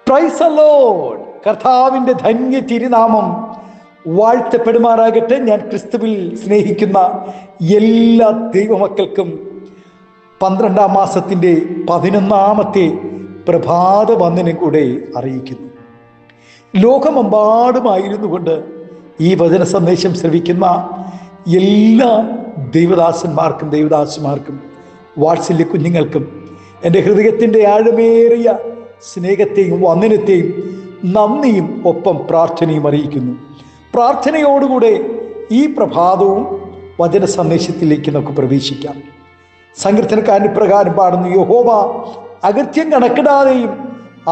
Praise the Lord. കർത്താവിൻ്റെ ധന്യ തിരുനാമം വാഴ്ത്തപ്പെടുമാറാകട്ടെ. ഞാൻ ക്രിസ്തുവിൽ സ്നേഹിക്കുന്ന എല്ലാ ദൈവമക്കൾക്കും 12-ാം മാസത്തിൻ്റെ 11-ാമത്തെ പ്രഭാത വന്ദനം കൂടെ അറിയിക്കുന്നു. ലോകമെമ്പാടുമായിരുന്നു കൊണ്ട് ഈ വചന സന്ദേശം ശ്രവിക്കുന്ന എല്ലാ ദൈവദാസന്മാർക്കും ദൈവദാസിമാർക്കും വാത്സല്യ കുഞ്ഞുങ്ങൾക്കും എൻ്റെ ഹൃദയത്തിൻ്റെ ആഴമേറിയ സ്നേഹത്തെയും വന്ദനത്തെയും നന്ദിയും ഒപ്പം പ്രാർത്ഥനയും അറിയിക്കുന്നു. പ്രാർത്ഥനയോടുകൂടെ ഈ പ്രഭാതവും വചന സന്ദേശത്തിലേക്ക് നമുക്ക് പ്രവേശിക്കാം. സങ്കീർത്തനക്കാരൻ പ്രകാരം പാടുന്നു: യഹോവ അകൃത്യം കണക്കിടാതെയും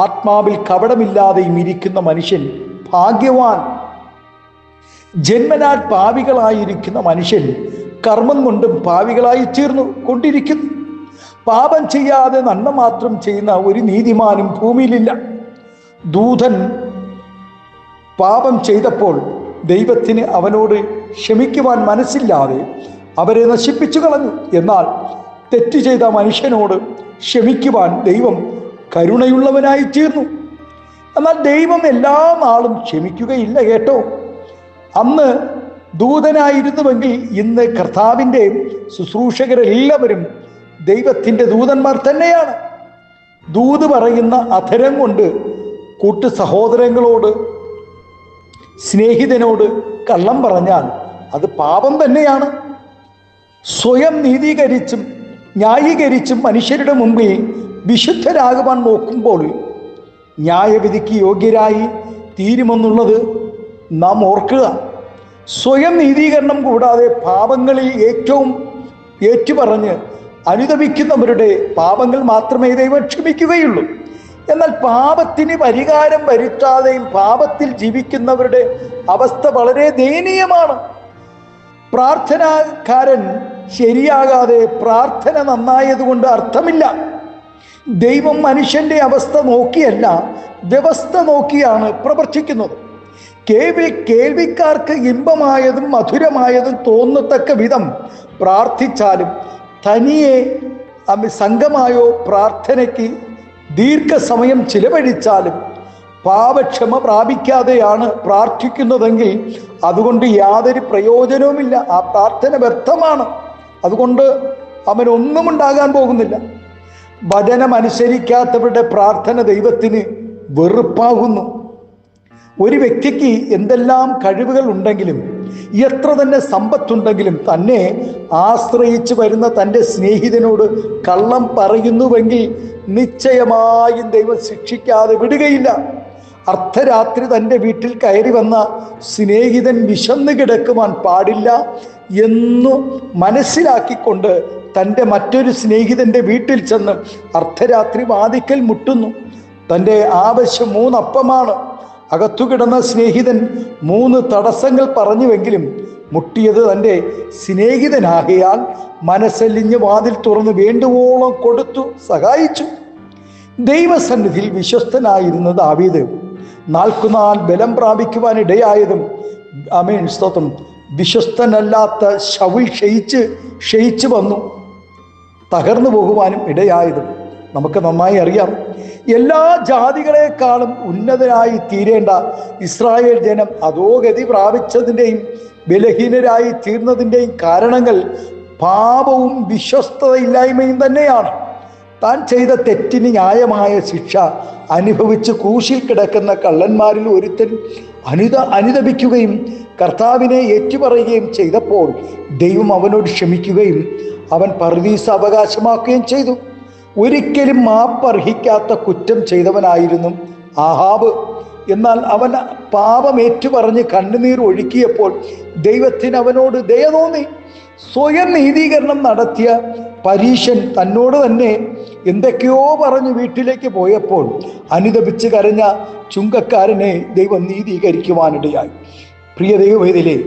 ആത്മാവിൽ കപടമില്ലാതെയും ഇരിക്കുന്ന മനുഷ്യൻ ഭാഗ്യവാൻ. ജന്മനാൽ പാപികളായിരിക്കുന്ന മനുഷ്യൻ കർമ്മം കൊണ്ടും പാപികളായി തീർന്നു കൊണ്ടിരിക്കുന്നു. പാപം ചെയ്യാതെ നന്മ മാത്രം ചെയ്യുന്ന ഒരു നീതിമാനും ഭൂമിയിലില്ല. ദൂതൻ പാപം ചെയ്തപ്പോൾ ദൈവത്തിന് അവനോട് ക്ഷമിക്കുവാൻ മനസ്സില്ലാതെ അവരെ നശിപ്പിച്ചു കളഞ്ഞു. എന്നാൽ തെറ്റ് ചെയ്ത മനുഷ്യനോട് ക്ഷമിക്കുവാൻ ദൈവം കരുണയുള്ളവനായി തീർന്നു. എന്നാൽ ദൈവം എല്ലാ നാളും ക്ഷമിക്കുകയില്ല കേട്ടോ. അന്ന് ദൂതനായിരുന്നുവെങ്കിൽ ഇന്ന് കർത്താവിൻ്റെ ശുശ്രൂഷകരെല്ലാവരും ദൈവത്തിൻ്റെ ദൂതന്മാർ തന്നെയാണ്. ദൂത് പറയുന്ന അധരം കൊണ്ട് കൂട്ടു സഹോദരങ്ങളോട്, സ്നേഹിതനോട് കള്ളം പറഞ്ഞാൽ അത് പാപം തന്നെയാണ്. സ്വയം നീതീകരിച്ചും ന്യായീകരിച്ചും മനുഷ്യരുടെ മുമ്പിൽ വിശുദ്ധരാകുവാൻ നോക്കുമ്പോൾ ന്യായവിധിക്ക് യോഗ്യരായി തീരുമെന്നുള്ളത് നാം ഓർക്കുക. സ്വയം നീതീകരണം കൂടാതെ പാപങ്ങളിൽ ഏറ്റവും ഏറ്റുപറഞ്ഞ് അനുതപിക്കുന്നവരുടെ പാപങ്ങൾ മാത്രമേ ദൈവം ക്ഷമിക്കുകയുള്ളൂ. എന്നാൽ പാപത്തിന് പരിഹാരം വരുത്താതെയും പാപത്തിൽ ജീവിക്കുന്നവരുടെ അവസ്ഥ വളരെ ദയനീയമാണ്. പ്രാർത്ഥനാകാരൻ ശരിയാകാതെ പ്രാർത്ഥന നന്നായതുകൊണ്ട് അർത്ഥമില്ല. ദൈവം മനുഷ്യന്റെ അവസ്ഥ നോക്കിയല്ല, വ്യവസ്ഥ നോക്കിയാണ് പ്രവർത്തിക്കുന്നത്. കേൾവിക്കാർക്ക് ഇമ്പമായതും മധുരമായതും തോന്നത്തക്ക വിധം പ്രാർത്ഥിച്ചാലും തനിയെ സംഘമായോ പ്രാർത്ഥനയ്ക്ക് ദീർഘസമയം ചിലവഴിച്ചാലും പാപക്ഷമ പ്രാപിക്കാതെയാണ് പ്രാർത്ഥിക്കുന്നതെങ്കിൽ അതുകൊണ്ട് യാതൊരു പ്രയോജനവുമില്ല. ആ പ്രാർത്ഥന വ്യർത്ഥമാണ്. അതുകൊണ്ട് അവനൊന്നും ഉണ്ടാകാൻ പോകുന്നില്ല. വചനമനുസരിക്കാത്തവരുടെ പ്രാർത്ഥന ദൈവത്തിന് വെറുപ്പാകുന്നു. ഒരു വ്യക്തിക്ക് എന്തെല്ലാം കഴിവുകൾ ഉണ്ടെങ്കിലും എത്ര തന്നെ സമ്പത്തുണ്ടെങ്കിലും തന്നെ ആശ്രയിച്ച് വരുന്ന തൻ്റെ സ്നേഹിതനോട് കള്ളം പറയുന്നുവെങ്കിൽ നിശ്ചയമായും ദൈവം ശിക്ഷിക്കാതെ വിടുകയില്ല. അർദ്ധരാത്രി തൻ്റെ വീട്ടിൽ കയറി വന്ന സ്നേഹിതൻ വിശന്ന് കിടക്കുവാൻ പാടില്ല എന്നു മനസ്സിലാക്കിക്കൊണ്ട് തൻ്റെ മറ്റൊരു സ്നേഹിതൻ്റെ വീട്ടിൽ ചെന്ന് അർദ്ധരാത്രി വാതിക്കൽ മുട്ടുന്നു. തൻ്റെ ആവശ്യം 3 അപ്പമാണ്. അകത്തു കിടന്ന സ്നേഹിതൻ 3 തടസ്സങ്ങൾ പറഞ്ഞുവെങ്കിലും മുട്ടിയത് തൻ്റെ സ്നേഹിതനാകയാൽ മനസ്സലിഞ്ഞ് വാതിൽ തുറന്ന് വേണ്ടുവോളം കൊടുത്തു സഹായിച്ചു. ദൈവസന്നിധിയിൽ വിശ്വസ്തനായിരുന്ന ദാവീദ് 4 ബലം പ്രാപിക്കുവാൻ ഇടയായതും സ്തോത്രം, വിശ്വസ്തനല്ലാത്ത ശൗൽ ക്ഷയിച്ചു വന്നു തകർന്നു പോകുവാനും ഇടയായതും നമുക്ക് നന്നായി അറിയാം. എല്ലാ ജാതികളെക്കാളും ഉന്നതരായി തീരേണ്ട ഇസ്രായേൽ ജനം അധോഗതി പ്രാപിച്ചതിൻ്റെയും ബലഹീനരായി തീർന്നതിൻ്റെയും കാരണങ്ങൾ പാപവും വിശ്വസ്തതയില്ലായ്മയും തന്നെയാണ്. താൻ ചെയ്ത തെറ്റിന് ന്യായമായ ശിക്ഷ അനുഭവിച്ച് ക്രൂശിൽ കിടക്കുന്ന കള്ളന്മാരിൽ ഒരുത്തൻ അനുതപിക്കുകയും കർത്താവിനെ ഏറ്റുപറയുകയും ചെയ്തപ്പോൾ ദൈവം അവനോട് ക്ഷമിക്കുകയും അവൻ പറുദീസ അവകാശമാക്കുകയും ചെയ്തു. ഒരിക്കലും മാപ്പർഹിക്കാത്ത കുറ്റം ചെയ്തവനായിരുന്നു ആഹാബ്. എന്നാൽ അവൻ പാപം ഏറ്റുപറഞ്ഞ് കണ്ണുനീർ ഒഴുക്കിയപ്പോൾ ദൈവത്തിന് അവനോട് ദയ തോന്നി. സ്വയം നീതീകരണം നടത്തിയ പരീശൻ തന്നോട് തന്നെ എന്തൊക്കെയോ പറഞ്ഞ് വീട്ടിലേക്ക് പോയപ്പോൾ അനുതപിച്ച് കരഞ്ഞ ചുങ്കക്കാരനെ ദൈവം നീതീകരിക്കുവാനിടയായി. പ്രിയ ദൈവവേദിയിലെ,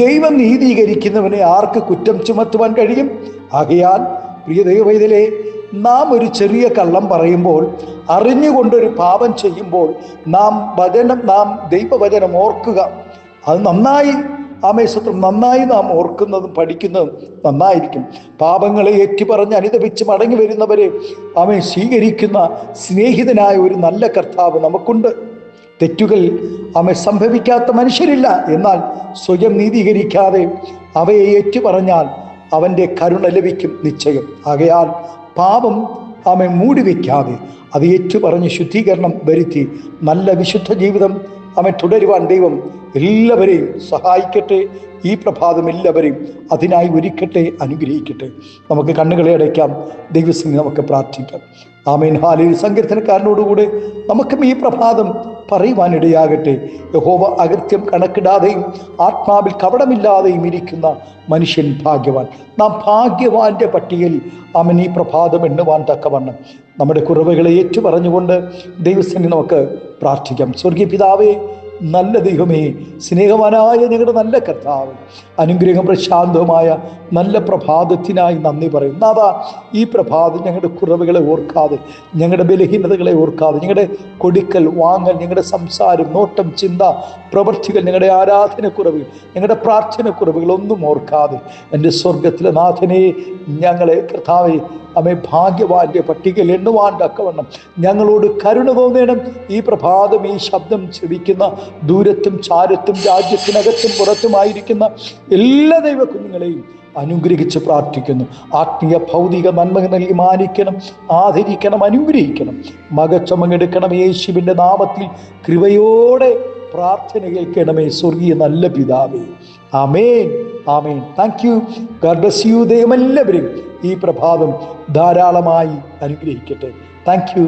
ദൈവം നീതീകരിക്കുന്നവനെ ആർക്ക് കുറ്റം ചുമത്തുവാൻ കഴിയും? ആകയാൽ പ്രിയ ദൈവവേദിയിലെ, നാം ഒരു ചെറിയ കള്ളം പറയുമ്പോൾ, അറിഞ്ഞുകൊണ്ടൊരു പാപം ചെയ്യുമ്പോൾ നാം ദൈവവചനം ഓർക്കുക. അത് നന്നായി ആമേശ്വത്രം നന്നായി നാം ഓർക്കുന്നതും പഠിക്കുന്നതും നന്നായിരിക്കും. പാപങ്ങളെ ഏറ്റുപറഞ്ഞ് അനുദപിച്ച് മടങ്ങി വരുന്നവരെ സ്വീകരിക്കുന്ന സ്നേഹിതനായ ഒരു നല്ല കർത്താവ് നമുക്കുണ്ട്. തെറ്റുകൾ സംഭവിക്കാത്ത മനുഷ്യരില്ല. എന്നാൽ സ്വയം നീതീകരിക്കാതെ അവയെ ഏറ്റുപറഞ്ഞാൽ അവൻ്റെ കരുണ ലഭിക്കും നിശ്ചയം. ആകയാൽ പാപം മൂടിവെക്കാതെ അത് ഏറ്റുപറഞ്ഞ് ശുദ്ധീകരണം വരുത്തി നല്ല വിശുദ്ധ ജീവിതം തുടരുവാൻ ദൈവം എല്ലാവരെയും സഹായിക്കട്ടെ. ഈ പ്രഭാതം എല്ലാവരെയും അതിനായി ഒരുക്കട്ടെ, അനുഗ്രഹിക്കട്ടെ. നമുക്ക് കണ്ണുകളെ അടയ്ക്കാം, ദൈവസംഗി നമുക്ക് പ്രാർത്ഥിക്കാം. ആമേൻ. ഹാലേലൂയ. സങ്കീർത്തനക്കാരനോടുകൂടെ നമുക്കും ഈ പ്രഭാതം പറയുവാനിടയാകട്ടെ. യഹോവ അകൃത്യം കണക്കിടാതെയും ആത്മാവിൽ കപടമില്ലാതെയും ഇരിക്കുന്ന മനുഷ്യൻ ഭാഗ്യവാൻ. നാം ഭാഗ്യവാന്റെ പട്ടികയിൽ ഈ പ്രഭാതം എണ്ണുവാൻ തക്കവണ്ണം നമ്മുടെ കുറവുകളെ ഏറ്റുപറഞ്ഞുകൊണ്ട് ദൈവസംഗി നമുക്ക് പ്രാർത്ഥിക്കാം. സ്വർഗീയ പിതാവേ, നല്ല ദൈവമേ, സ്നേഹവാനായ ഞങ്ങളുടെ നല്ല കർത്താവ്, അനുഗ്രഹം പ്രശാന്തവുമായ നല്ല പ്രഭാതത്തിനായി നന്ദി പറയും. നാഥാ, ഈ പ്രഭാതം ഞങ്ങളുടെ കുറവുകളെ ഓർക്കാതെ, ഞങ്ങളുടെ ബലഹീനതകളെ ഓർക്കാതെ, ഞങ്ങളുടെ കൊടുക്കൽ വാങ്ങൽ, ഞങ്ങളുടെ സംസാരം, നോട്ടം, ചിന്ത, പ്രവൃത്തികൾ, ഞങ്ങളുടെ ആരാധനക്കുറവുകൾ, ഞങ്ങളുടെ പ്രാർത്ഥനക്കുറവുകൾ ഒന്നും ഓർക്കാതെ എൻ്റെ സ്വർഗത്തിലെ നാഥനെ ഞങ്ങളെ കർത്താവെ ഭാഗ്യവാന്റെ പട്ടികയിൽ എണ്ണുവാൻ തക്കവണ്ണം ഞങ്ങളോട് കരുണ തോന്നണം. ഈ പ്രഭാതം ഈ ശബ്ദം ശ്രവിക്കുന്ന ദൂരത്തും ചാരത്തും രാജ്യത്തിനകത്തും പുറത്തുമായിരിക്കുന്ന എല്ലാ ദൈവ കുഞ്ഞുങ്ങളെയും അനുഗ്രഹിച്ച് പ്രാർത്ഥിക്കുന്നു. ആത്മീയ ഭൗതിക നന്മ നൽകി മാനിക്കണം, ആദരിക്കണം, അനുഗ്രഹിക്കണം. മകച്ചമങ്ങെടുക്കണം. യേശുവിൻ്റെ നാമത്തിൽ കൃപയോടെ പ്രാർത്ഥന കേൾക്കണമേ സ്വർഗീയ നല്ല പിതാവേ. ആമേൻ, ആമേൻ. Thank you. God bless you. ദൈവം എല്ലാവരും ഈ പ്രഭാതം ധാരാളമായി അനുഗ്രഹിക്കട്ടെ. Thank U.